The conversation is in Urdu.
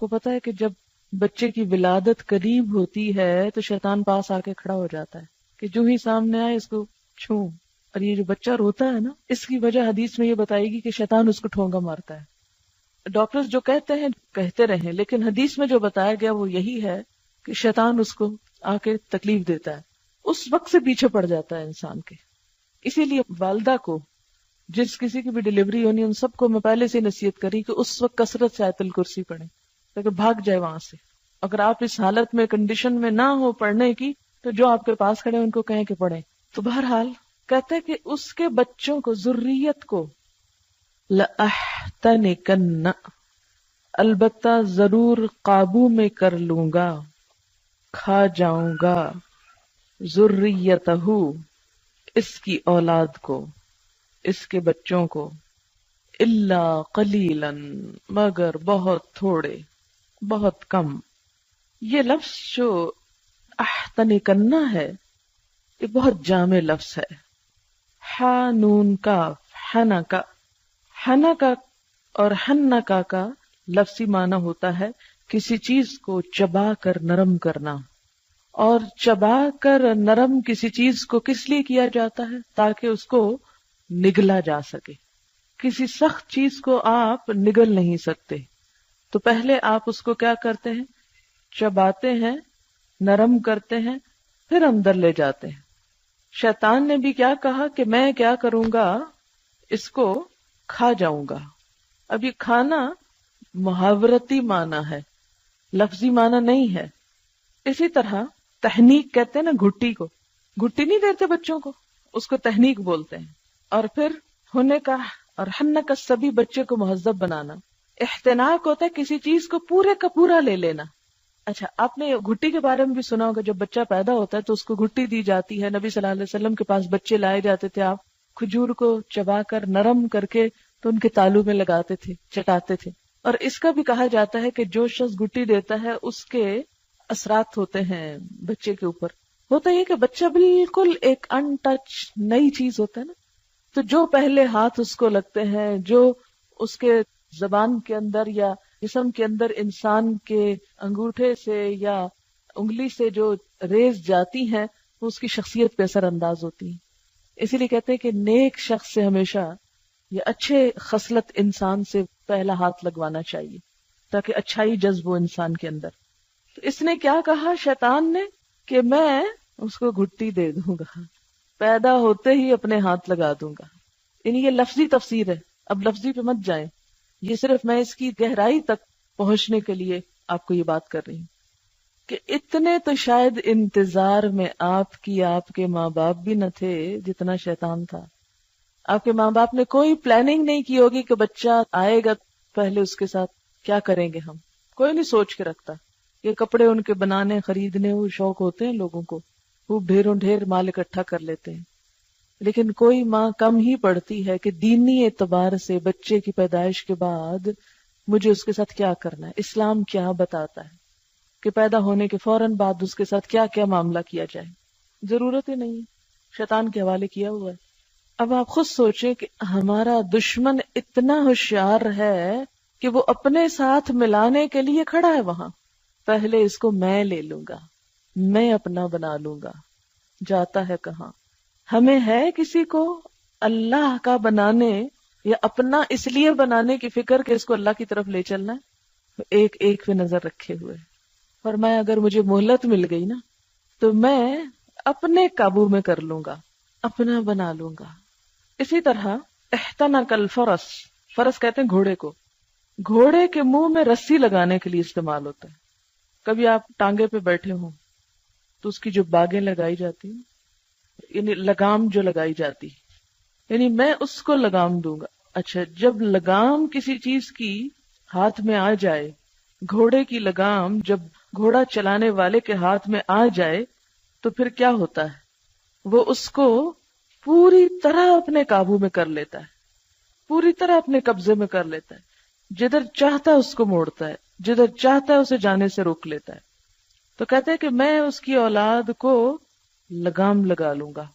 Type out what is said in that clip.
کو پتا ہے کہ جب بچے کی ولادت قریب ہوتی ہے تو شیطان پاس آ کے کھڑا ہو جاتا ہے کہ جو ہی سامنے آئے اس کو چھوں. اور یہ جو بچہ روتا ہے نا، اس کی وجہ حدیث میں یہ بتائے گی کہ شیطان اس کو ٹھونگا مارتا ہے. ڈاکٹرز جو کہتے ہیں کہتے رہیں، لیکن حدیث میں جو بتایا گیا وہ یہی ہے کہ شیطان اس کو آ کے تکلیف دیتا ہے. اس وقت سے پیچھے پڑ جاتا ہے انسان کے. اسی لیے والدہ کو جس کسی کی بھی ڈلیوری ہونی، ان سب کو میں پہلے سے نصیحت کری کہ اس وقت کثرت سے آیت الکرسی پڑھیں تاکہ بھاگ جائے وہاں سے. اگر آپ اس حالت میں کنڈیشن میں نہ ہو پڑھنے کی تو جو آپ کے پاس کھڑے ان کو کہیں کہ پڑھیں. تو بہرحال کہتے کہ اس کے بچوں کو، ذریت کو، لَأَحْتَنِكَنَّ، البتہ ضرور قابو میں کر لوں گا، کھا جاؤں گا، ذریتہ، اس کی اولاد کو، اس کے بچوں کو، الا قلیلا، مگر بہت تھوڑے، بہت کم. یہ لفظ جو احتنکنا ہے یہ بہت جامع لفظ ہے. ہا نون کاف، حنکا. حنکا اور حنکا کا لفظی معنی ہوتا ہے کسی چیز کو چبا کر نرم کرنا. اور چبا کر نرم کسی چیز کو کس لیے کیا جاتا ہے؟ تاکہ اس کو نگلا جا سکے. کسی سخت چیز کو آپ نگل نہیں سکتے، تو پہلے آپ اس کو کیا کرتے ہیں؟ چباتے ہیں، نرم کرتے ہیں، پھر اندر لے جاتے ہیں. شیطان نے بھی کیا کہا کہ میں کیا کروں گا، اس کو کھا جاؤں گا. اب یہ کھانا محاورتی معنی ہے، لفظی معنی نہیں ہے. اسی طرح تحنیک کہتے ہیں نا، گھٹی کو، گھٹی نہیں دیتے بچوں کو، اس کو تحنیک بولتے ہیں. اور پھر ہونے کا اور ہن کا سبھی بچے کو مہذب بنانا. احتناک ہوتا ہے کسی چیز کو پورے کا پورا لے لینا. اچھا، آپ نے گھٹی کے بارے میں بھی سنا ہوگا، جب بچہ پیدا ہوتا ہے تو اس کو گھٹی دی جاتی ہے. نبی صلی اللہ علیہ وسلم کے پاس بچے لائے جاتے تھے، آپ کھجور کو چبا کر نرم کر کے تو ان کے تالو میں لگاتے تھے، چٹاتے تھے. اور اس کا بھی کہا جاتا ہے کہ جو شخص گھٹی دیتا ہے اس کے اثرات ہوتے ہیں بچے کے اوپر. ہوتا یہ کہ بچہ بالکل ایک ان ٹچ نئی چیز ہوتا ہے نا، تو جو پہلے ہاتھ اس کو لگتے ہیں، جو اس کے زبان کے اندر یا جسم کے اندر انسان کے انگوٹھے سے یا انگلی سے جو ریز جاتی ہیں وہ اس کی شخصیت پہ اثر انداز ہوتی ہیں. اسی لیے کہتے ہیں کہ نیک شخص سے ہمیشہ یا اچھے خصلت انسان سے پہلا ہاتھ لگوانا چاہیے تاکہ اچھائی جذب ہو انسان کے اندر. تو اس نے کیا کہا شیطان نے کہ میں اس کو گھٹی دے دوں گا، پیدا ہوتے ہی اپنے ہاتھ لگا دوں گا. یعنی یہ لفظی تفسیر ہے، اب لفظی پہ مت جائیں، یہ صرف میں اس کی گہرائی تک پہنچنے کے لیے آپ کو یہ بات کر رہی ہوں کہ اتنے تو شاید انتظار میں آپ کے ماں باپ بھی نہ تھے جتنا شیطان تھا. آپ کے ماں باپ نے کوئی پلاننگ نہیں کی ہوگی کہ بچہ آئے گا پہلے اس کے ساتھ کیا کریں گے ہم. کوئی نہیں سوچ کے رکھتا. یہ کپڑے ان کے بنانے خریدنے وہ شوق ہوتے ہیں لوگوں کو، وہ ڈھیروں ڈھیر مال اکٹھا کر لیتے ہیں. لیکن کوئی ماں کم ہی پڑتی ہے کہ دینی اعتبار سے بچے کی پیدائش کے بعد مجھے اس کے ساتھ کیا کرنا ہے، اسلام کیا بتاتا ہے کہ پیدا ہونے کے فوراً بعد اس کے ساتھ کیا کیا معاملہ کیا جائے. ضرورت ہی نہیں، شیطان کے حوالے کیا ہوا ہے. اب آپ خود سوچیں کہ ہمارا دشمن اتنا ہوشیار ہے کہ وہ اپنے ساتھ ملانے کے لیے کھڑا ہے وہاں. پہلے اس کو میں لے لوں گا، میں اپنا بنا لوں گا. جاتا ہے کہاں؟ ہمیں ہے کسی کو اللہ کا بنانے یا اپنا اس لیے بنانے کی فکر کہ اس کو اللہ کی طرف لے چلنا ہے. ایک ایک پہ نظر رکھے ہوئے. اور میں اگر مجھے مہلت مل گئی نا تو میں اپنے قابو میں کر لوں گا، اپنا بنا لوں گا. اسی طرح احتنک الفرس، فرس کہتے ہیں گھوڑے کو، گھوڑے کے منہ میں رسی لگانے کے لیے استعمال ہوتا ہے. کبھی آپ ٹانگے پہ بیٹھے ہوں تو اس کی جو باگیں لگائی جاتی ہیں، یعنی لگام جو لگائی جاتی، یعنی میں اس کو لگام دوں گا. اچھا، جب لگام کسی چیز کی ہاتھ میں آ جائے، گھوڑے کی لگام جب گھوڑا چلانے والے کے ہاتھ میں آ جائے تو پھر کیا ہوتا ہے؟ وہ اس کو پوری طرح اپنے قابو میں کر لیتا ہے، پوری طرح اپنے قبضے میں کر لیتا ہے. جدھر چاہتا ہے اس کو موڑتا ہے، جدھر چاہتا ہے اسے جانے سے روک لیتا ہے. تو کہتے ہیں کہ میں اس کی اولاد کو لگام لگا لوں گا.